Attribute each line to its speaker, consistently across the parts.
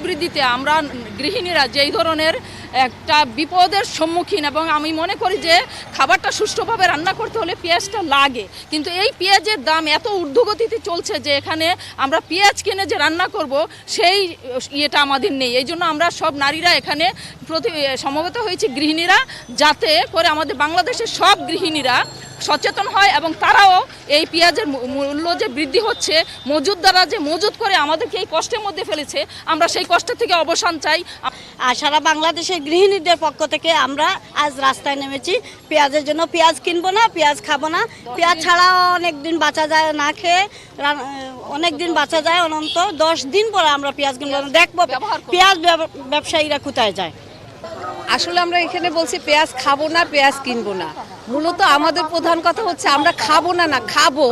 Speaker 1: বৃদ্ধিতে আমরা গৃহিণীরা যেই ধরনের একটা বিপদের সম্মুখীন, এবং আমি মনে করি যে খাবারটা সুষ্ঠুভাবে রান্না করতে হলে পেঁয়াজটা লাগে, কিন্তু এই পেঁয়াজের দাম এত ঊর্ধ্বগতিতে চলছে যে এখানে আমরা পেঁয়াজ কিনে যে রান্না করব সেই ইয়েটা আমাদের নেই। এই জন্য আমরা সব নারীরা এখানে সমবেত হয়েছি গৃহিণীরা, যাতে করে আমাদের বাংলাদেশের সব গৃহিণীরা সচেতন হয় এবং তারাও এই পেঁয়াজের মূল্য যে বৃদ্ধি হচ্ছে, মজুতদাররা যে মজুত করে আমাদেরকে এই কষ্টের মধ্যে ফেলেছে, আমরা সেই কষ্ট থেকে অবসান চাই।
Speaker 2: আর সারা বাংলাদেশের গৃহিণীদের পক্ষ থেকে আমরা আজ রাস্তায় নেমেছি পেঁয়াজের জন্য। পেঁয়াজ কিনবো না, পেঁয়াজ খাবো না। পেঁয়াজ ছাড়াও অনেক দিন বাঁচা যায়, না খেয়ে অনেক দিন বাঁচা যায়, অনন্ত 10 দিন পরে আমরা পেঁয়াজ কিনবো না। দেখবো পেঁয়াজ ব্যবসায়ীরা কোথায় যায়।
Speaker 3: আসলে আমরা এখানে বলছি পেঁয়াজ খাবো না, পেঁয়াজ কিনবো না। মূলত আমাদের প্রধান কথা হচ্ছে আমরা খাবো না, খাবো,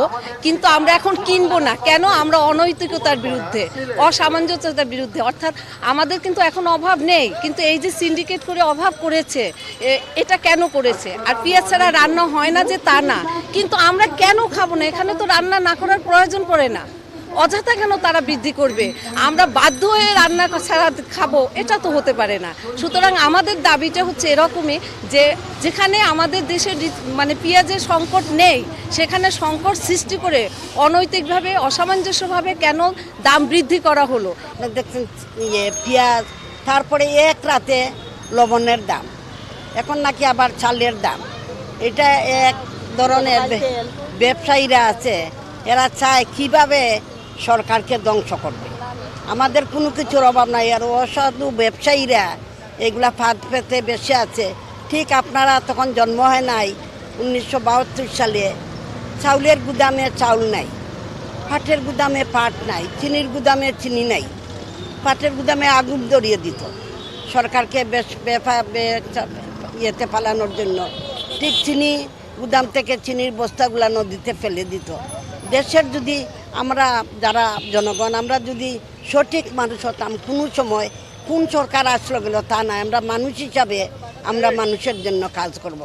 Speaker 3: কিন্তু আমরা এখন কিনবো না। কেন? আমরা অনৈতিকতার বিরুদ্ধে, অসামঞ্জস্যতার বিরুদ্ধে। অর্থাৎ আমাদের কিন্তু এখন অভাব নেই, কিন্তু এই যে সিন্ডিকেট করে অভাব করেছে, এটা কেন করেছে? আর পেঁয়াজ ছাড়া রান্না হয় না যে তা না, কিন্তু আমরা কেন খাবো না? এখানে তো রান্না না করার প্রয়োজন পড়ে না। অযথা কেন তারা বৃদ্ধি করবে? আমরা বাধ্য হয়ে রান্না ছাড়া খাবো, এটা তো হতে পারে না। সুতরাং আমাদের দাবিটা হচ্ছে এরকমই যে যেখানে আমাদের দেশের মানে পেঁয়াজের সংকট নেই, সেখানে সংকট সৃষ্টি করে অনৈতিকভাবে, অসামঞ্জস্যভাবে কেন দাম বৃদ্ধি করা হলো?
Speaker 2: দেখছেন পেঁয়াজ, তারপরে এক রাতে লবণের দাম, এখন নাকি আবার চালের দাম। এটা এক ধরনের ব্যবসায়ীরা আছে, এরা চায় কিভাবে সরকারকে ধ্বংস করবে। আমাদের কোনো কিছুর অভাব নাই, আর অসাধু ব্যবসায়ীরা এগুলা ফাঁদ পেতে বেশি আছে। ঠিক আপনারা তখন জন্ম হয় নাই 1972 সালে, চাউলের গুদামে চাউল নাই, পাটের গুদামে পাট নাই, চিনির গুদামে চিনি নাই। পাটের গুদামে আগুন ধরিয়ে দিত সরকারকে ইয়েতে পালানোর জন্য। ঠিক চিনি গুদাম থেকে চিনির বস্তাগুলা নদীতে ফেলে দিত। দেশের যদি আমরা যারা জনগণ, আমরা যদি সঠিক মানুষ হতাম, কোনো সময় কোন সরকার আসলো গেল তা নয়, আমরা মানুষ হিসাবে আমরা মানুষের জন্য কাজ করব।